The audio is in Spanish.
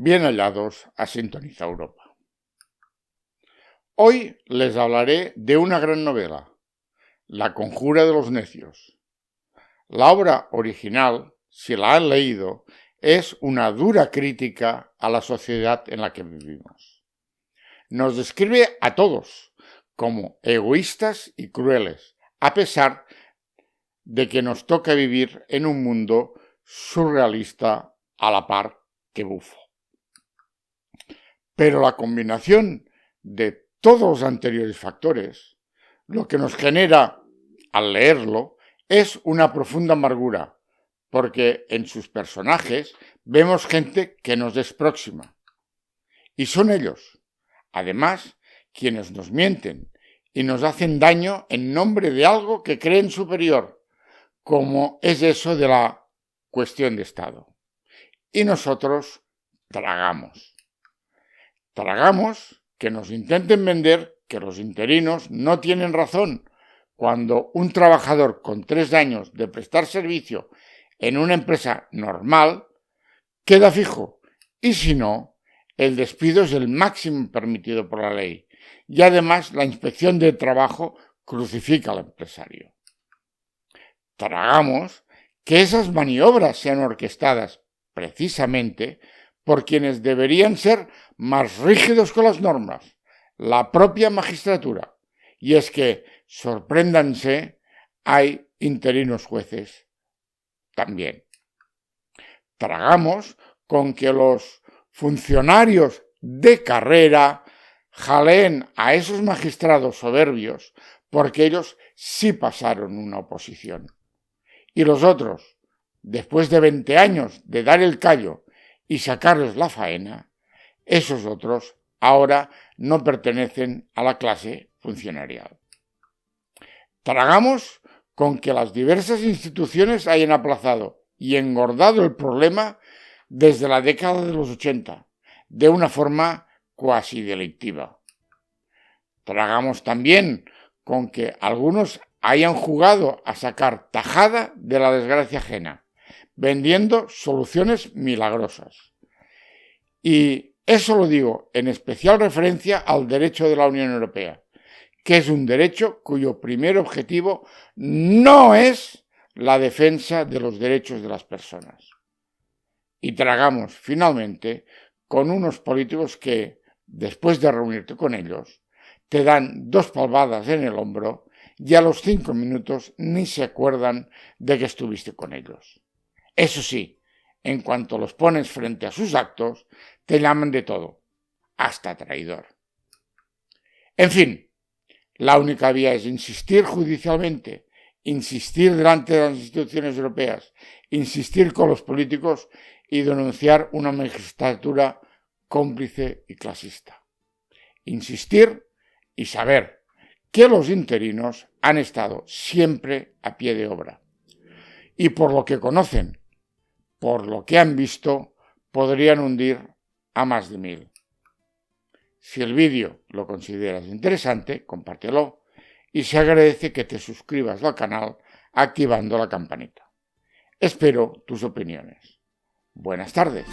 Bien hallados a Sintoniza Europa. Hoy les hablaré de una gran novela, La conjura de los necios. La obra original, si la han leído, es una dura crítica a la sociedad en la que vivimos. Nos describe a todos como egoístas y crueles, a pesar de que nos toca vivir en un mundo surrealista a la par que bufo. Pero la combinación de todos los anteriores factores, lo que nos genera al leerlo, es una profunda amargura, porque en sus personajes vemos gente que nos es próxima. Y son ellos, además, quienes nos mienten y nos hacen daño en nombre de algo que creen superior, como es eso de la cuestión de Estado. Y nosotros tragamos. Tragamos que nos intenten vender que los interinos no tienen razón cuando un trabajador con 3 años de prestar servicio en una empresa normal queda fijo y si no, el despido es el máximo permitido por la ley y además la inspección de trabajo crucifica al empresario. Tragamos que esas maniobras sean orquestadas precisamente por quienes deberían ser más rígidos con las normas, la propia magistratura. Y es que, sorpréndanse, hay interinos jueces también. Tragamos con que los funcionarios de carrera jaleen a esos magistrados soberbios porque ellos sí pasaron una oposición. Y los otros, después de 20 años de dar el callo y sacarles la faena, esos otros ahora no pertenecen a la clase funcionarial. Tragamos con que las diversas instituciones hayan aplazado y engordado el problema desde la década de los 80, de una forma cuasi delictiva. Tragamos también con que algunos hayan jugado a sacar tajada de la desgracia ajena, vendiendo soluciones milagrosas. Y eso lo digo en especial referencia al derecho de la Unión Europea, que es un derecho cuyo primer objetivo no es la defensa de los derechos de las personas. Y tragamos, finalmente, con unos políticos que, después de reunirte con ellos, te dan 2 palmadas en el hombro y a los 5 minutos ni se acuerdan de que estuviste con ellos. Eso sí, en cuanto los pones frente a sus actos, te llaman de todo, hasta traidor. En fin, la única vía es insistir judicialmente, insistir delante de las instituciones europeas, insistir con los políticos y denunciar una magistratura cómplice y clasista. Insistir y saber que los interinos han estado siempre a pie de obra. Y por lo que conocen, por lo que han visto, podrían hundir a más de 1000. Si el vídeo lo consideras interesante, compártelo y se agradece que te suscribas al canal activando la campanita. Espero tus opiniones. Buenas tardes.